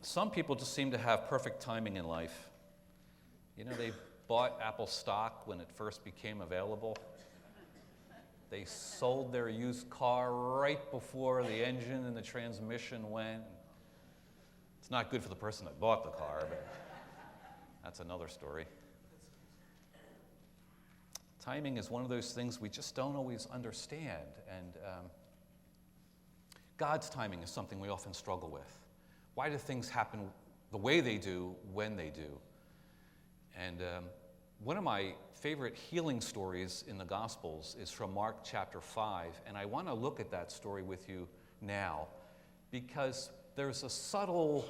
Some people just seem to have perfect timing in life. You know, they bought Apple stock when it first became available. They sold their used car right before the engine and the transmission went. It's not good for the person that bought the car, but that's another story. Timing is one of those things we just don't always understand. And God's timing is something we often struggle with. Why do things happen the way they do, when they do? And one of my favorite healing stories in the Gospels is from Mark chapter 5. And I want to look at that story with you now because there's a subtle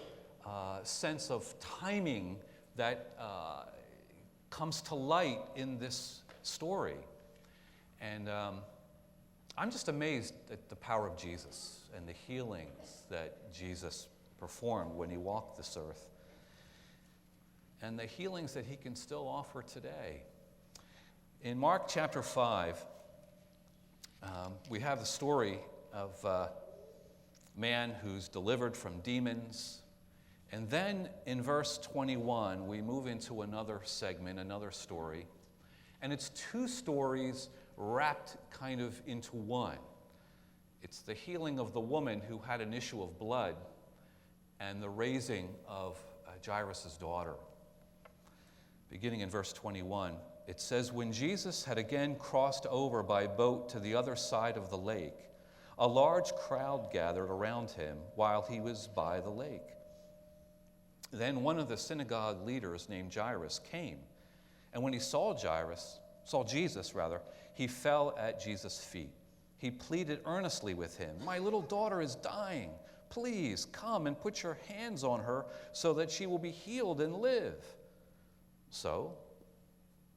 sense of timing that comes to light in this story. And I'm just amazed at the power of Jesus and the healings that Jesus performed when he walked this earth, and the healings that he can still offer today. In Mark chapter 5, we have the story of a man who's delivered from demons. And then in verse 21, we move into another segment, another story. And it's two stories wrapped kind of into one. It's the healing of the woman who had an issue of blood and the raising of Jairus' daughter. Beginning in verse 21, it says, "When Jesus had again crossed over by boat to the other side of the lake, a large crowd gathered around him while he was by the lake. Then one of the synagogue leaders named Jairus came, and when he saw Jesus, he fell at Jesus' feet. He pleaded earnestly with him, 'My little daughter is dying. Please come and put your hands on her so that she will be healed and live.' So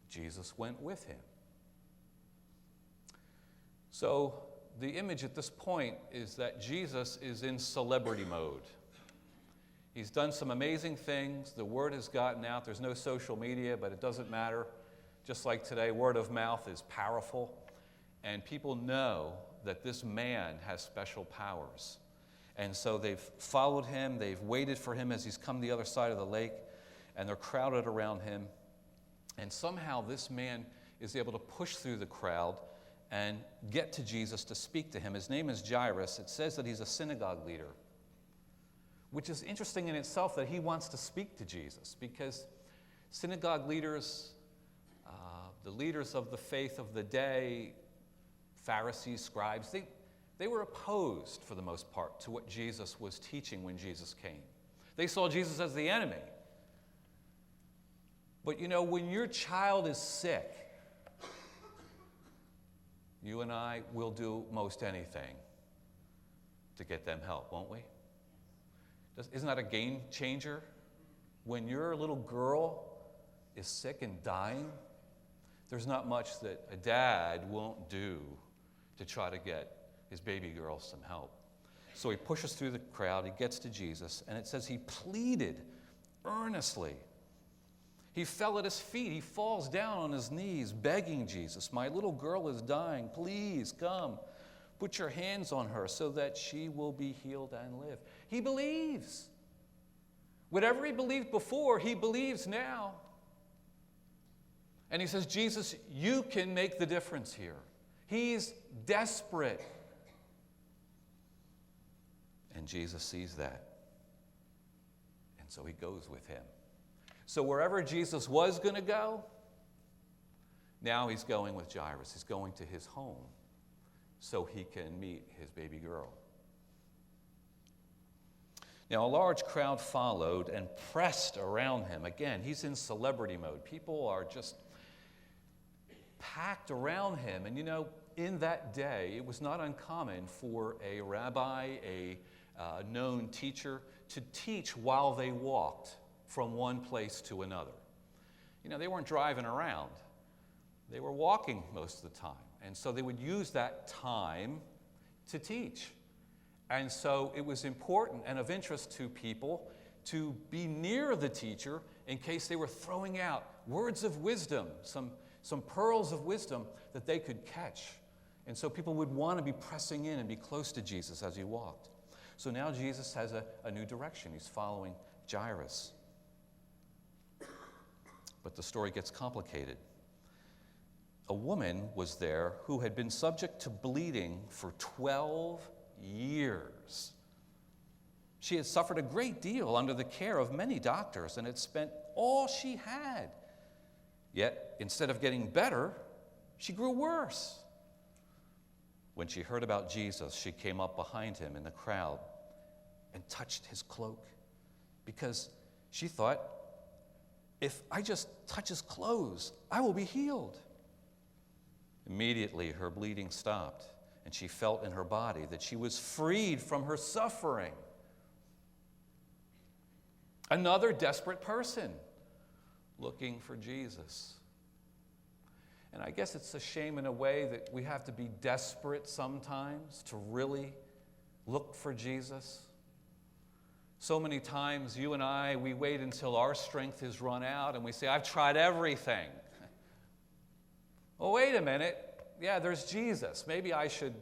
Jesus went with him." So the image at this point is that Jesus is in celebrity mode. He's done some amazing things. The word has gotten out. There's no social media, but it doesn't matter. Just like today, word of mouth is powerful. And people know that this man has special powers. And so they've followed him. They've waited for him as he's come the other side of the lake. And they're crowded around him. And somehow this man is able to push through the crowd and get to Jesus to speak to him. His name is Jairus. It says that he's a synagogue leader, which is interesting in itself that he wants to speak to Jesus, because synagogue leaders, the leaders of the faith of the day, Pharisees, scribes, they were opposed for the most part to what Jesus was teaching when Jesus came. They saw Jesus as the enemy. But you know, when your child is sick, you and I will do most anything to get them help, won't we? Isn't that a game changer? When your little girl is sick and dying, there's not much that a dad won't do to try to get his baby girl some help. So he pushes through the crowd, he gets to Jesus, and it says he pleaded earnestly. He fell at his feet. He falls down on his knees, begging Jesus, "My little girl is dying. Please come. Put your hands on her so that she will be healed and live." He believes. Whatever he believed before, he believes now. And he says, "Jesus, you can make the difference here." He's desperate. And Jesus sees that. And so he goes with him. So wherever Jesus was going to go, now he's going with Jairus. He's going to his home so he can meet his baby girl. Now, a large crowd followed and pressed around him. Again, he's in celebrity mode. People are just packed around him. And you know, in that day, it was not uncommon for a rabbi, a known teacher, to teach while they walked from one place to another. You know, they weren't driving around. They were walking most of the time. And so they would use that time to teach. And so it was important and of interest to people to be near the teacher in case they were throwing out words of wisdom, some pearls of wisdom that they could catch. And so people would want to be pressing in and be close to Jesus as he walked. So now Jesus has a new direction. He's following Jairus. But the story gets complicated. A woman was there who had been subject to bleeding for 12 years. She had suffered a great deal under the care of many doctors and had spent all she had. Yet, instead of getting better, she grew worse. When she heard about Jesus, she came up behind him in the crowd and touched his cloak, because she thought, if I just touch his clothes, I will be healed. Immediately, her bleeding stopped, and she felt in her body that she was freed from her suffering. Another desperate person looking for Jesus. And I guess it's a shame in a way that we have to be desperate sometimes to really look for Jesus. So many times you and I, we wait until our strength is run out and we say, I've tried everything. Oh, wait a minute. Yeah, there's Jesus. Maybe I should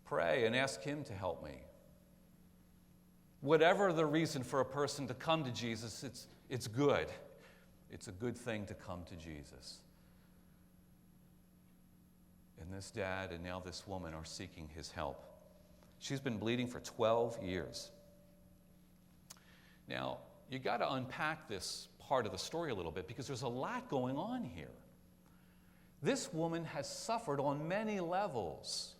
pray and ask him to help me. Whatever the reason for a person to come to Jesus, it's good. It's a good thing to come to Jesus. And this dad and now this woman are seeking his help. She's been bleeding for 12 years. Now, you got to unpack this part of the story a little bit because there's a lot going on here. This woman has suffered on many levels.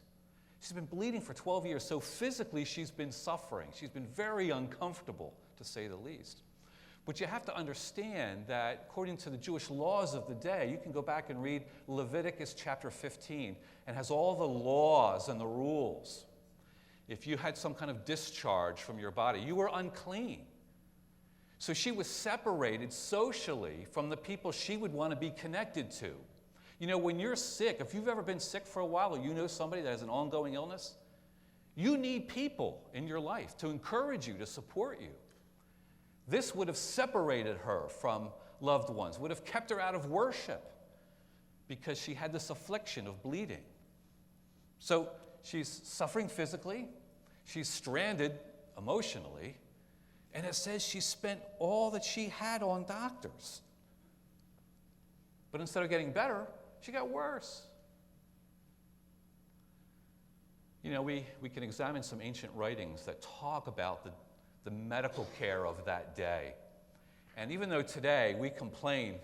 She's been bleeding for 12 years, so physically she's been suffering. She's been very uncomfortable, to say the least. But you have to understand that according to the Jewish laws of the day, you can go back and read Leviticus chapter 15, and has all the laws and the rules. If you had some kind of discharge from your body, you were unclean. So she was separated socially from the people she would want to be connected to. You know, when you're sick, if you've ever been sick for a while or you know somebody that has an ongoing illness, you need people in your life to encourage you, to support you. This would have separated her from loved ones, would have kept her out of worship because she had this affliction of bleeding. So she's suffering physically, she's stranded emotionally, and it says she spent all that she had on doctors. But instead of getting better, she got worse. You know, we can examine some ancient writings that talk about the medical care of that day. And even though today we complain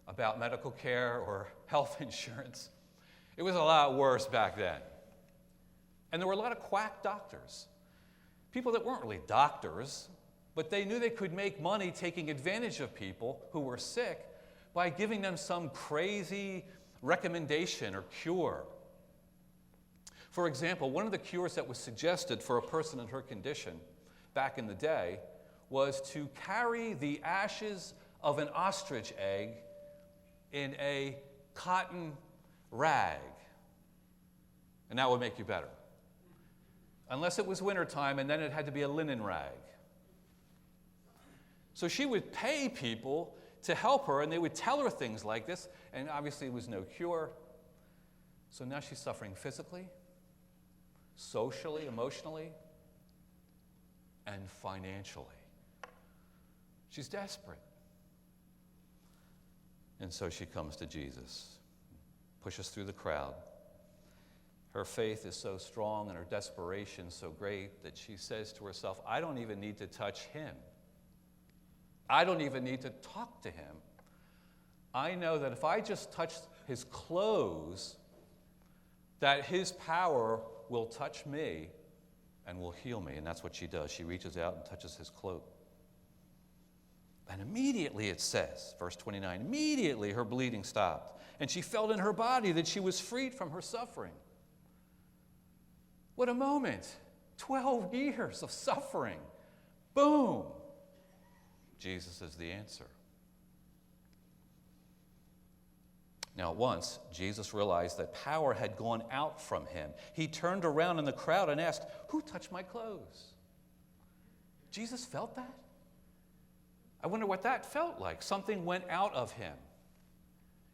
about medical care or health insurance, it was a lot worse back then. And there were a lot of quack doctors. People that weren't really doctors, but they knew they could make money taking advantage of people who were sick by giving them some crazy recommendation or cure. For example, one of the cures that was suggested for a person in her condition back in the day was to carry the ashes of an ostrich egg in a cotton rag, and that would make you better. Unless it was wintertime, and then it had to be a linen rag. So she would pay people to help her, and they would tell her things like this, and obviously it was no cure. So now she's suffering physically, socially, emotionally, and financially. She's desperate. And so she comes to Jesus, pushes through the crowd. Her faith is so strong and her desperation so great that she says to herself, I don't even need to touch him. I don't even need to talk to him. I know that if I just touch his clothes, that his power will touch me and will heal me. And that's what she does. She reaches out and touches his cloak. And immediately it says, verse 29, immediately her bleeding stopped, and she felt in her body that she was freed from her suffering. What a moment. 12 years of suffering. Boom. Jesus is the answer. Now, at once, Jesus realized that power had gone out from him. He turned around in the crowd and asked, who touched my clothes? Jesus felt that? I wonder what that felt like. Something went out of him.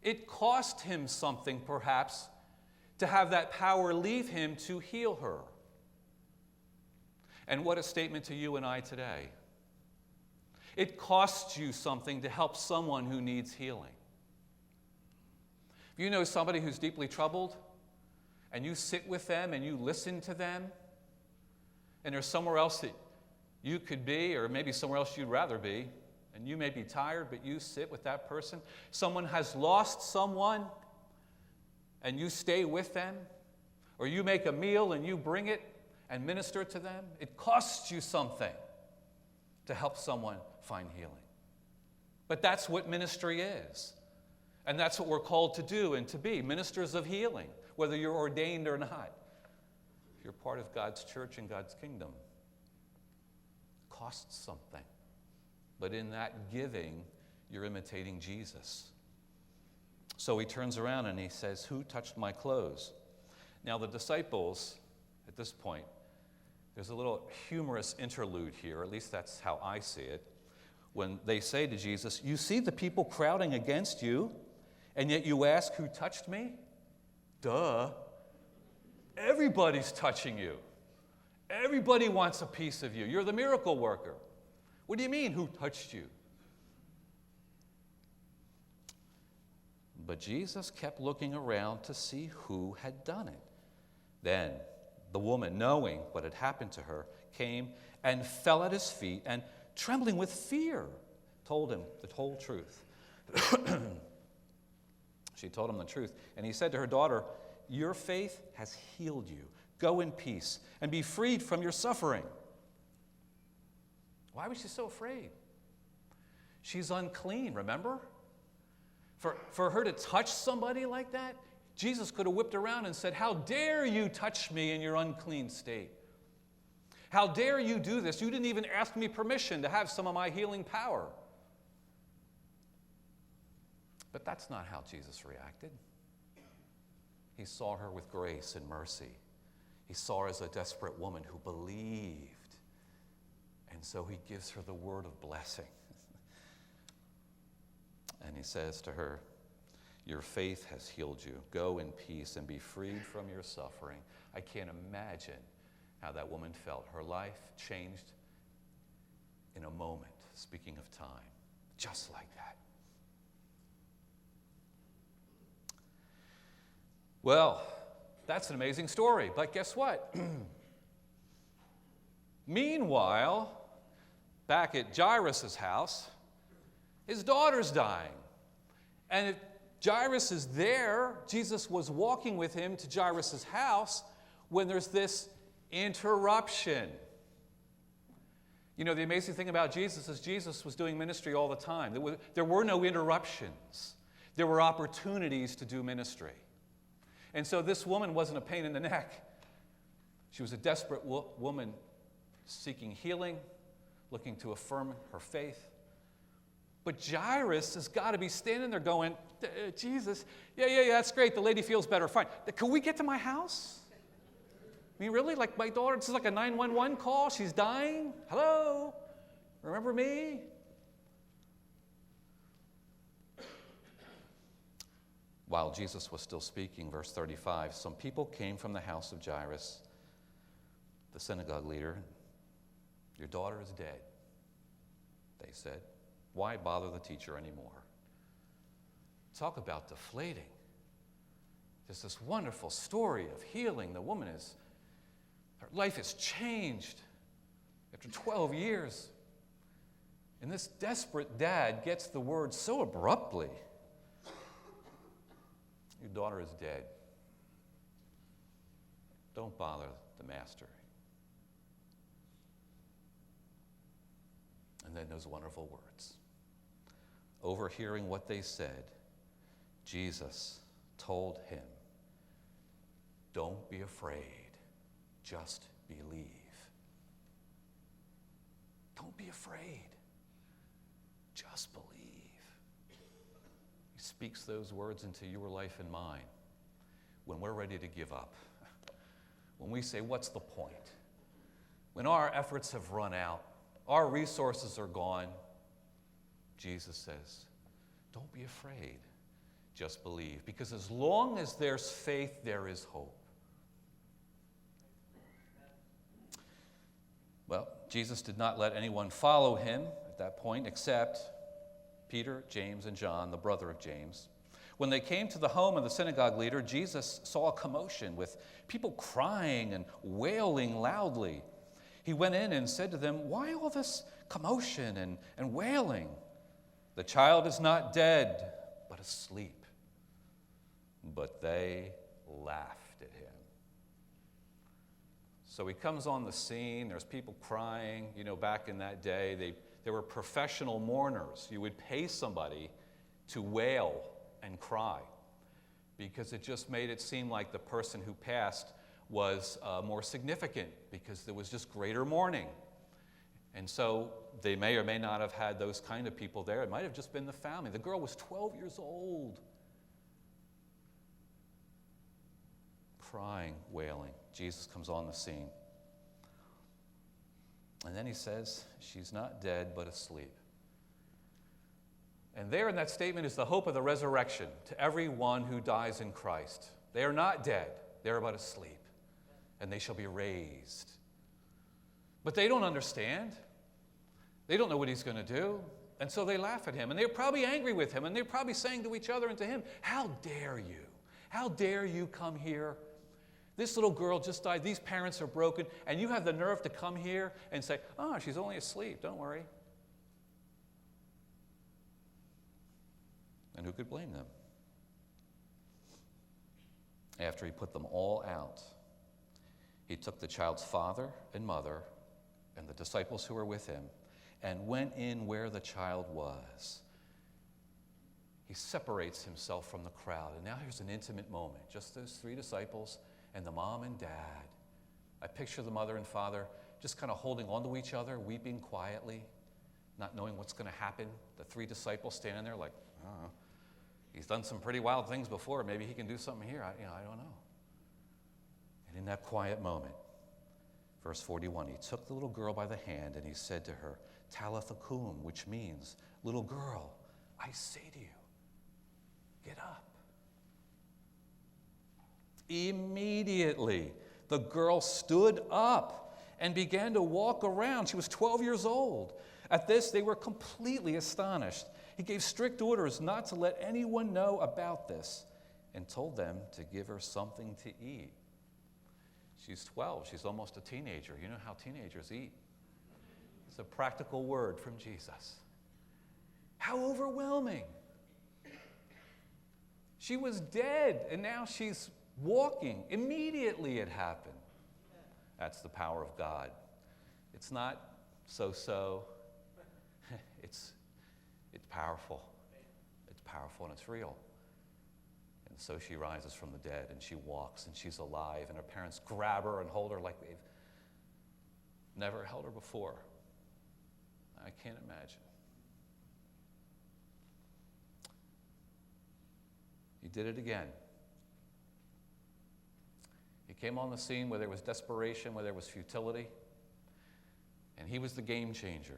It cost him something, perhaps, to have that power leave him to heal her. And what a statement to you and I today. It costs you something to help someone who needs healing. If you know somebody who's deeply troubled, and you sit with them and you listen to them, and there's somewhere else that you could be, or maybe somewhere else you'd rather be, and you may be tired, but you sit with that person. Someone has lost someone, and you stay with them, or you make a meal and you bring it and minister to them. It costs you something to help someone find healing. But that's what ministry is. And that's what we're called to do and to be, ministers of healing, whether you're ordained or not. If you're part of God's church and God's kingdom, it costs something. But in that giving, you're imitating Jesus. So he turns around and he says, "Who touched my clothes?" Now the disciples, at this point, there's a little humorous interlude here, at least that's how I see it, when they say to Jesus, "You see the people crowding against you, and yet you ask, 'Who touched me?'" Duh. Everybody's touching you. Everybody wants a piece of you. You're the miracle worker. What do you mean, who touched you? But Jesus kept looking around to see who had done it. Then the woman, knowing what had happened to her, came and fell at his feet and, trembling with fear, told him the whole truth. She told him the truth. And he said to her, "Daughter, your faith has healed you. Go in peace and be freed from your suffering." Why was she so afraid? She's unclean, remember? For her to touch somebody like that, Jesus could have whipped around and said, "How dare you touch me in your unclean state? How dare you do this? You didn't even ask me permission to have some of my healing power." But that's not how Jesus reacted. He saw her with grace and mercy. He saw her as a desperate woman who believed. And so he gives her the word of blessing. And he says to her, "Your faith has healed you. Go in peace and be freed from your suffering." I can't imagine how that woman felt. Her life changed in a moment, speaking of time, just like that. Well, that's an amazing story, but guess what? Meanwhile, back at Jairus' house, his daughter's dying. And if Jairus is there, Jesus was walking with him to Jairus' house when there's this interruption. You know, the amazing thing about Jesus is Jesus was doing ministry all the time. There were no interruptions. There were opportunities to do ministry. And so this woman wasn't a pain in the neck. She was a desperate woman seeking healing, looking to affirm her faith. But Jairus has got to be standing there going, "Jesus, yeah, that's great. The lady feels better. Fine. Can we get to my house? I mean, really? Like my daughter, this is like a 911 call. She's dying. Hello? Remember me?" While Jesus was still speaking, verse 35, some people came from the house of Jairus, the synagogue leader. "Your daughter is dead," they said. "Why bother the teacher anymore?" Talk about deflating. There's this wonderful story of healing. The woman her life has changed after 12 years. And this desperate dad gets the word so abruptly. "Your daughter is dead. Don't bother the master." And then those wonderful words. Overhearing what they said, Jesus told him, "Don't be afraid, just believe." Don't be afraid, just believe. He speaks those words into your life and mine when we're ready to give up. When we say, "What's the point?" When our efforts have run out, our resources are gone, Jesus says, "Don't be afraid, just believe." Because as long as there's faith, there is hope. Well, Jesus did not let anyone follow him at that point except Peter, James, and John, the brother of James. When they came to the home of the synagogue leader, Jesus saw a commotion with people crying and wailing loudly. He went in and said to them, "Why all this commotion and wailing? The child is not dead, but asleep." But they laughed at him. So he comes on the scene. There's people crying. You know, back in that day, there were professional mourners. You would pay somebody to wail and cry because it just made it seem like the person who passed was more significant because there was just greater mourning. And so they may or may not have had those kind of people there. It might have just been the family. The girl was 12 years old. Crying, wailing. Jesus comes on the scene. And then he says, "She's not dead, but asleep." And there in that statement is the hope of the resurrection to everyone who dies in Christ. They are not dead, they are but asleep, and they shall be raised. But they don't understand. They don't know what he's going to do. And so they laugh at him, and they're probably angry with him, and they're probably saying to each other and to him, "How dare you? How dare you come here? This little girl just died. These parents are broken, and you have the nerve to come here and say, 'Oh, she's only asleep. Don't worry.'" And who could blame them? After he put them all out, he took the child's father and mother and the disciples who were with him and went in where the child was. He separates himself from the crowd. And now here's an intimate moment. Just those three disciples and the mom and dad. I picture the mother and father just kind of holding on to each other, weeping quietly, not knowing what's going to happen. The three disciples standing there like, "Oh, he's done some pretty wild things before. Maybe he can do something here. I don't know." And in that quiet moment, verse 41, he took the little girl by the hand and he said to her, "Talitha cum," which means, "Little girl, I say to you, get up." Immediately, the girl stood up and began to walk around. She was 12 years old. At this, they were completely astonished. He gave strict orders not to let anyone know about this and told them to give her something to eat. She's 12. She's almost a teenager. You know how teenagers eat. It's a practical word from Jesus. How overwhelming. She was dead, and now she's walking. Immediately it happened. That's the power of God. It's not so-so. It's powerful. It's powerful and it's real. And so she rises from the dead and she walks and she's alive, and her parents grab her and hold her like they've never held her before. I can't imagine. He did it again. He came on the scene where there was desperation, where there was futility, and he was the game changer.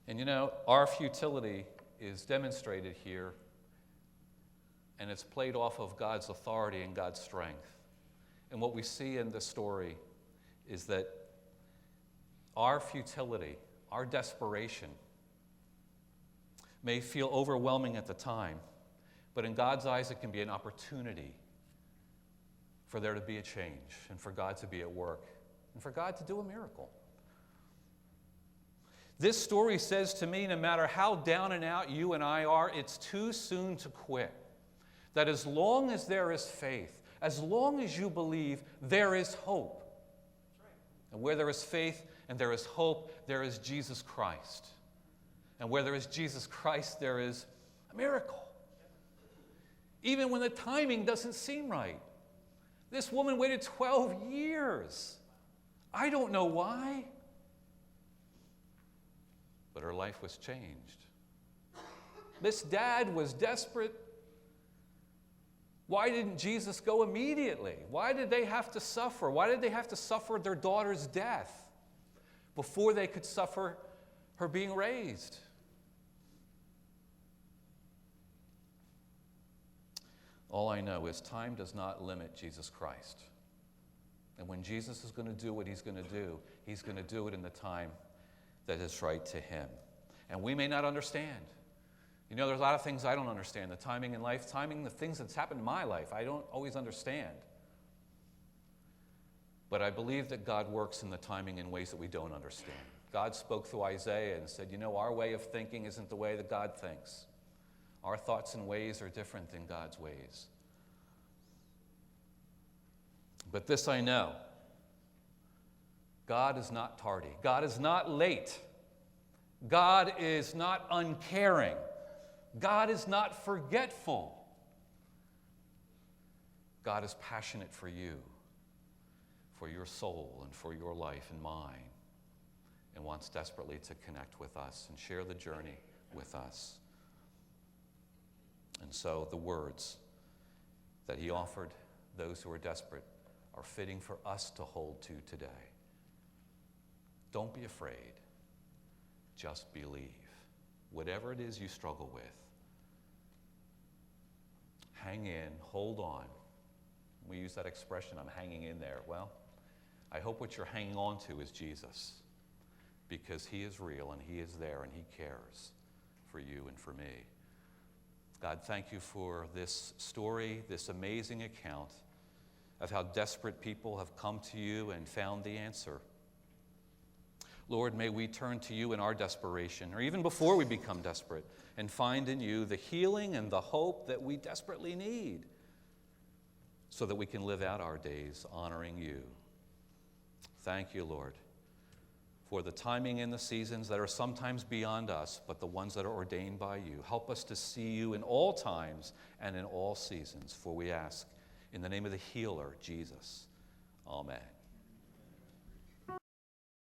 And you know, our futility is demonstrated here, and it's played off of God's authority and God's strength. And what we see in this story is that our futility, our desperation, may feel overwhelming at the time, but in God's eyes it can be an opportunity for there to be a change, and for God to be at work, and for God to do a miracle. This story says to me, no matter how down and out you and I are, it's too soon to quit. That as long as there is faith, as long as you believe, there is hope. And where there is faith and there is hope, there is Jesus Christ. And where there is Jesus Christ, there is a miracle. Even when the timing doesn't seem right. This woman waited 12 years. I don't know why. But her life was changed. This dad was desperate. Why didn't Jesus go immediately? Why did they have to suffer? Why did they have to suffer their daughter's death before they could suffer her being raised? All I know is time does not limit Jesus Christ. And when Jesus is going to do what he's going to do it in the time that is right to him. And we may not understand. You know, there's a lot of things I don't understand. The timing in life, the things that's happened in my life, I don't always understand. But I believe that God works in the timing in ways that we don't understand. God spoke through Isaiah and said, you know, our way of thinking isn't the way that God thinks. Our thoughts and ways are different than God's ways. But this I know. God is not tardy. God is not late. God is not uncaring. God is not forgetful. God is passionate for you, for your soul, and for your life and mine, and wants desperately to connect with us and share the journey with us. And so the words that he offered those who are desperate are fitting for us to hold to today. Don't be afraid. Just believe. Whatever it is you struggle with, hang in, hold on. We use that expression, I'm hanging in there. Well, I hope what you're hanging on to is Jesus, because he is real and he is there and he cares for you and for me. God, thank you for this story, this amazing account of how desperate people have come to you and found the answer. Lord, may we turn to you in our desperation, or even before we become desperate, and find in you the healing and the hope that we desperately need so that we can live out our days honoring you. Thank you, Lord, for the timing and the seasons that are sometimes beyond us, but the ones that are ordained by you. Help us to see you in all times and in all seasons, for we ask in the name of the healer, Jesus. Amen.